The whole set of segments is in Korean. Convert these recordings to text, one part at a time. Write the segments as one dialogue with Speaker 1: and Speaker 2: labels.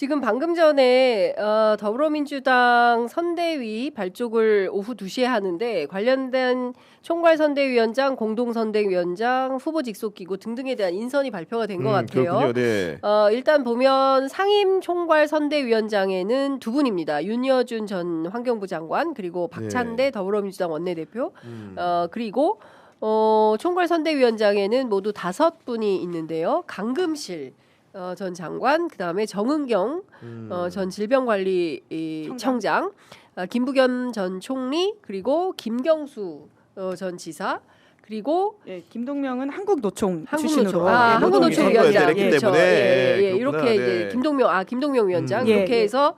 Speaker 1: 지금 방금 전에 더불어민주당 선대위 발족을 오후 2시에 하는데 관련된 총괄선대위원장, 공동선대위원장, 후보 직속기구 등등에 대한 인선이 발표가 된 것 같아요.
Speaker 2: 그렇군요. 네.
Speaker 1: 일단 보면 상임 총괄선대위원장에는 두 분입니다. 윤여준 전 환경부 장관 그리고 박찬대 더불어민주당 원내대표 그리고 총괄선대위원장에는 모두 5분이 있는데요. 강금실 전 장관, 그다음에 정은경 전 질병관리청장, 김부겸 전 총리, 그리고 김경수 전 지사, 그리고
Speaker 3: 김동명은 한국노총 출신으로
Speaker 1: 한국노총 위원장
Speaker 2: 그렇죠.
Speaker 1: 이렇게 이제 김동명 위원장 이렇게 해서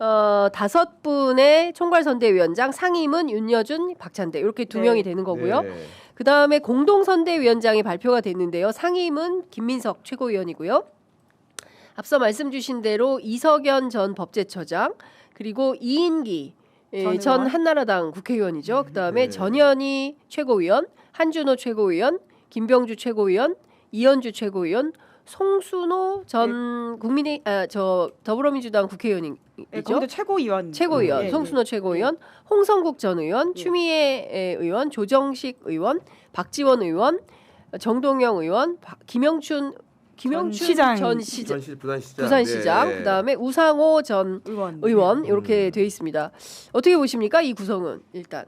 Speaker 1: 5분의 총괄선대위원장, 상임은 윤여준, 박찬대 이렇게 2명이 되는 거고요. 그 다음에 공동선대위원장이 발표가 됐는데요. 상임은 김민석 최고위원이고요. 앞서 말씀 주신 대로 이석연 전 법제처장 그리고 이인기 전 한나라당 국회의원이죠. 그다음에 전현희 최고위원, 한준호 최고위원, 김병주 최고위원, 이현주 최고위원, 송순호 전 더불어민주당 국회의원이죠.
Speaker 3: 최고위원.
Speaker 1: 송순호 최고위원, 홍성국 전 의원, 추미애 의원, 조정식 의원, 박지원 의원, 정동영 의원, 김영춘
Speaker 3: 시장.
Speaker 1: 부산시장, 그다음에 우상호 전 의원 이렇게 돼 있습니다. 어떻게 보십니까? 이 구성은 일단.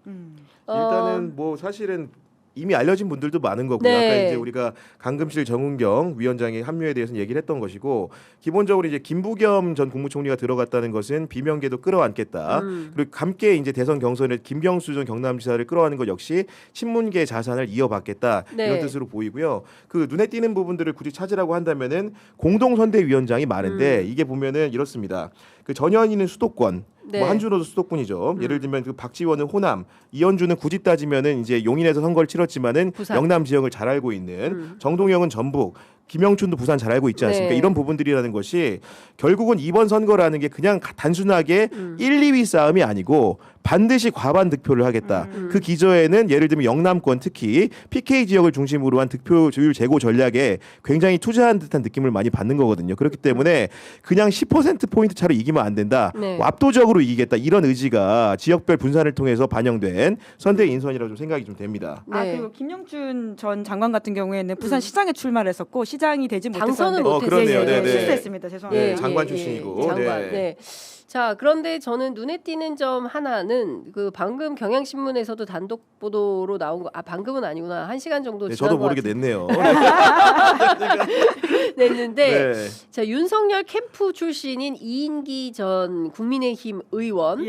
Speaker 2: 일단은 뭐 사실은 이미 알려진 분들도 많은 거고요. 아까 이제 우리가 강금실 정은경 위원장의 합류에 대해서는 얘기를 했던 것이고, 기본적으로 이제 김부겸 전 국무총리가 들어갔다는 것은 비명계도 끌어안겠다. 그리고 함께 이제 대선 경선에 김경수 전 경남지사를 끌어안는 것 역시 친문계 자산을 이어받겠다 이런 뜻으로 보이고요. 그 눈에 띄는 부분들을 굳이 찾으라고 한다면은 공동선대위원장이 많은데 이게 보면은 이렇습니다. 그 전현희는 수도권. 뭐 한준호도 수도권이죠. 예를 들면 그 박지원은 호남, 이현주는 굳이 따지면은 이제 용인에서 선거를 치렀지만은 부산. 영남 지역을 잘 알고 있는 정동영은 전북, 김영춘도 부산 잘 알고 있지 않습니까? 이런 부분들이라는 것이 결국은 이번 선거라는 게 그냥 단순하게 1, 2위 싸움이 아니고 반드시 과반 득표를 하겠다. 그 기저에는 예를 들면 영남권 특히 PK 지역을 중심으로 한 득표율 제고 전략에 굉장히 투자한 듯한 느낌을 많이 받는 거거든요. 그렇기 때문에 그냥 10%포인트 차로 이기면 안 된다. 압도적으로 이기겠다. 이런 의지가 지역별 분산을 통해서 반영된 선대 인선이라고 좀 생각이 좀 됩니다.
Speaker 3: 그리고 김영춘 전 장관 같은 경우에는 부산시장에 출마를 했었고 시장이 되지
Speaker 1: 당선을
Speaker 3: 못했었는데
Speaker 1: 못했어요.
Speaker 3: 실수했습니다. 죄송합니다.
Speaker 2: 장관 출신이고.
Speaker 1: 장관. 자, 그런데 저는 눈에 띄는 점 하나는 그 방금 경향신문에서도 단독 보도로 나온 거, 방금은 아니구나. 1시간 정도 지난
Speaker 2: 저도 모르게 냈네요.
Speaker 1: 냈는데 자, 윤석열 캠프 출신인 이인기 전 국민의힘 의원,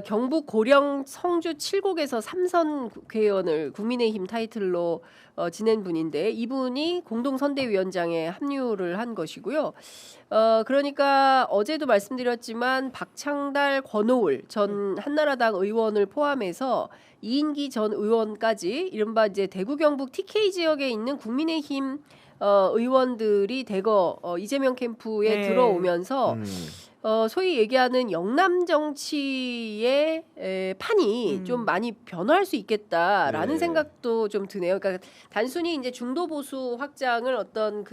Speaker 1: 경북 고령 성주 7곡에서 3선 국회의원을 국민의힘 타이틀로 지낸 분인데 이분이 공동선대위원장에 합류를 한 것이고요. 그러니까 어제도 말씀드렸지만 박창달, 권오을 전 한나라당 의원을 포함해서 이인기 전 의원까지 이른바 이제 대구 경북 TK 지역에 있는 국민의힘 의원들이 대거 이재명 캠프에 들어오면서 소위 얘기하는 영남 정치의 판이 좀 많이 변화할 수 있겠다라는 생각도 좀 드네요. 그러니까 단순히 이제 중도 보수 확장을 어떤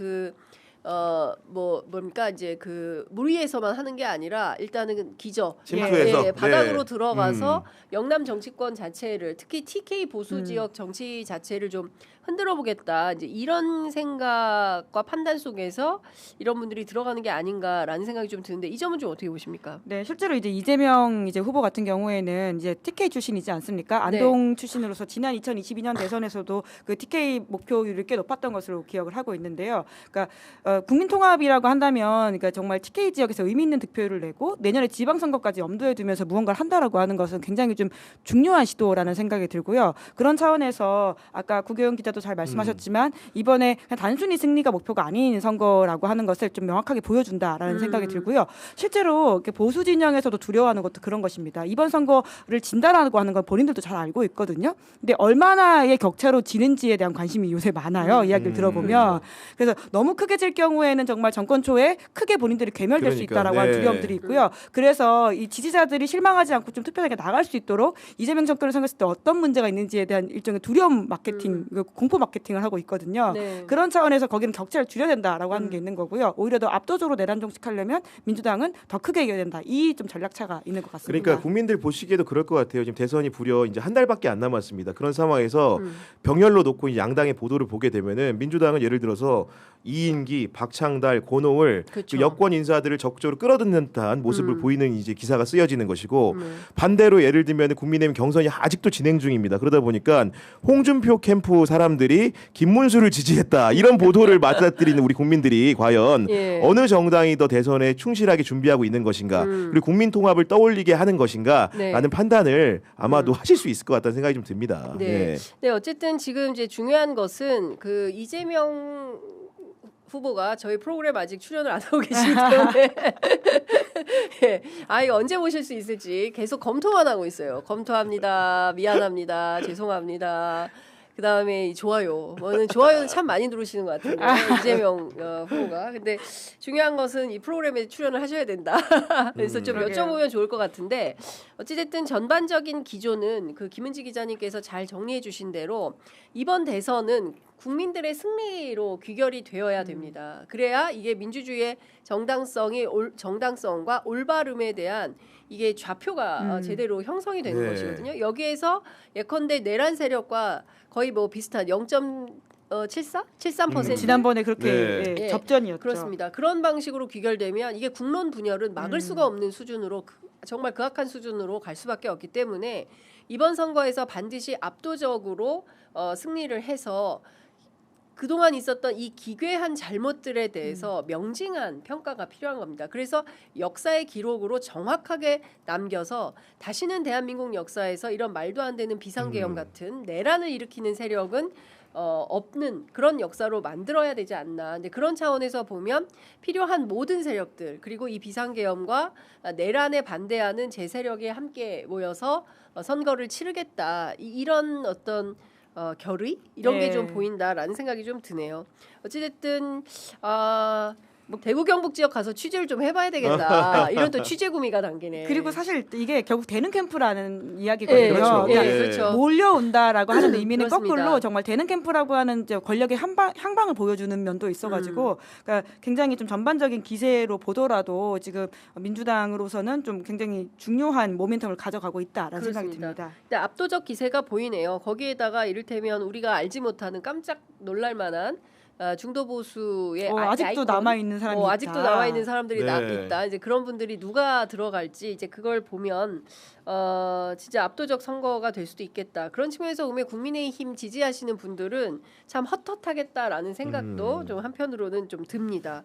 Speaker 1: 뭡니까 이제 그 물 위에서만 하는 게 아니라 일단은
Speaker 2: 침투해서
Speaker 1: 바닥으로 들어가서 영남 정치권 자체를 특히 TK 보수 지역 정치 자체를 좀 흔들어 보겠다. 이제 이런 생각과 판단 속에서 이런 분들이 들어가는 게 아닌가라는 생각이 좀 드는데 이 점은 좀 어떻게 보십니까?
Speaker 3: 네, 실제로 이제 이재명 후보 같은 경우에는 이제 TK 출신이지 않습니까? 안동 출신으로서 지난 2022년 대선에서도 그 TK 목표율이 꽤 높았던 것으로 기억을 하고 있는데요. 그러니까 국민통합이라고 한다면, 그러니까 정말 TK 지역에서 의미 있는 득표율을 내고 내년에 지방선거까지 염두에 두면서 무언가를 한다라고 하는 것은 굉장히 좀 중요한 시도라는 생각이 들고요. 그런 차원에서 아까 구교영 기자도 잘 말씀하셨지만 이번에 그냥 단순히 승리가 목표가 아닌 선거라고 하는 것을 좀 명확하게 보여준다라는 생각이 들고요. 실제로 보수 진영에서도 두려워하는 것도 그런 것입니다. 이번 선거를 진다라고 하는 건 본인들도 잘 알고 있거든요. 근데 얼마나의 격차로 지는지에 대한 관심이 요새 많아요. 이야기를 들어보면. 그래서 너무 크게 질 경우 경우에는 정말 정권 초에 크게 본인들이 괴멸될 수 있다라고 하는 두려움들이 있고요. 그래서 이 지지자들이 실망하지 않고 좀 투표장에 나갈 수 있도록 이재명 정권을 생각했을 때 어떤 문제가 있는지에 대한 일종의 두려움 마케팅, 공포 마케팅을 하고 있거든요. 네. 그런 차원에서 거기는 격차를 줄여야 된다라고 하는 게 있는 거고요. 오히려 더 압도적으로 내란 정책하려면 민주당은 더 크게 이겨야 된다. 이 좀 전략차가 있는 것 같습니다.
Speaker 2: 그러니까 국민들 보시기에도 그럴 것 같아요. 지금 대선이 불과 이제 한 달밖에 안 남았습니다. 그런 상황에서 병렬로 놓고 이제 양당의 보도를 보게 되면은 민주당은 예를 들어서 이인기, 박창달, 고노을 그 여권 인사들을 적극적으로 끌어들이는 듯한 모습을 보이는 이제 기사가 쓰여지는 것이고 반대로 예를 들면 국민의힘 경선이 아직도 진행 중입니다. 그러다 보니까 홍준표 캠프 사람들이 김문수를 지지했다 이런 보도를 맞닥뜨리는 우리 국민들이 과연 어느 정당이 더 대선에 충실하게 준비하고 있는 것인가 그리고 국민 통합을 떠올리게 하는 것인가라는 판단을 아마도 하실 수 있을 것 같다는 생각이 좀 듭니다.
Speaker 1: 네. 네, 어쨌든 지금 이제 중요한 것은 그 이재명 후보가 저희 프로그램 아직 출연을 안 하고 계시기 때문에 예, 이거 언제 모실 수 있을지 계속 검토만 하고 있어요. 검토합니다. 미안합니다. 죄송합니다. 그 다음에 좋아요. 좋아요는 참 많이 누르시는 것 같은데 이재명 후보가. 근데 중요한 것은 이 프로그램에 출연을 하셔야 된다. 그래서 좀 여쭤보면 좋을 것 같은데 어찌됐든 전반적인 기조는 그 김은지 기자님께서 잘 정리해 주신 대로 이번 대선은 국민들의 승리로 귀결이 되어야 됩니다. 그래야 이게 민주주의의 정당성과 올바름에 대한 이게 좌표가 제대로 형성이 되는 것이거든요. 여기에서 예컨대 내란 세력과 거의 뭐 비슷한 0.74? 73%?
Speaker 3: 지난번에 그렇게 접전이었죠.
Speaker 1: 그렇습니다. 그런 방식으로 귀결되면 이게 국론 분열은 막을 수가 없는 수준으로 정말 극악한 수준으로 갈 수밖에 없기 때문에 이번 선거에서 반드시 압도적으로 승리를 해서 그동안 있었던 이 기괴한 잘못들에 대해서 명징한 평가가 필요한 겁니다. 그래서 역사의 기록으로 정확하게 남겨서 다시는 대한민국 역사에서 이런 말도 안 되는 비상계엄 같은 내란을 일으키는 세력은 없는 그런 역사로 만들어야 되지 않나. 근데 그런 차원에서 보면 필요한 모든 세력들 그리고 이 비상계엄과 내란에 반대하는 제 세력이 함께 모여서 선거를 치르겠다. 이런 어떤 결의 이런 게 좀 보인다라는 생각이 좀 드네요. 어찌됐든 대구 경북 지역 가서 취재를 좀 해봐야 되겠다. 이런 또 취재 구미가 당기네.
Speaker 3: 그리고 사실 이게 결국 되는 캠프라는 이야기거든요.
Speaker 2: 그렇죠.
Speaker 3: 그렇죠. 몰려온다라고 하는 의미는
Speaker 1: 그렇습니다.
Speaker 3: 거꾸로 정말 되는 캠프라고 하는 이제 권력의 향방을 보여주는 면도 있어가지고 그러니까 굉장히 좀 전반적인 기세로 보더라도 지금 민주당으로서는 좀 굉장히 중요한 모멘텀을 가져가고 있다라는 생각이 듭니다.
Speaker 1: 근데 압도적 기세가 보이네요. 거기에다가 이를테면 우리가 알지 못하는 깜짝 놀랄만한 중도 보수의
Speaker 3: 아직도 남아 있는 사람이 있다.
Speaker 1: 아직도 남아 있는 사람들이 있다. 이제 그런 분들이 누가 들어갈지 이제 그걸 보면 진짜 압도적 선거가 될 수도 있겠다. 그런 측면에서 보면 국민의힘 지지하시는 분들은 참 헛헛하겠다라는 생각도 좀 한편으로는 좀 듭니다.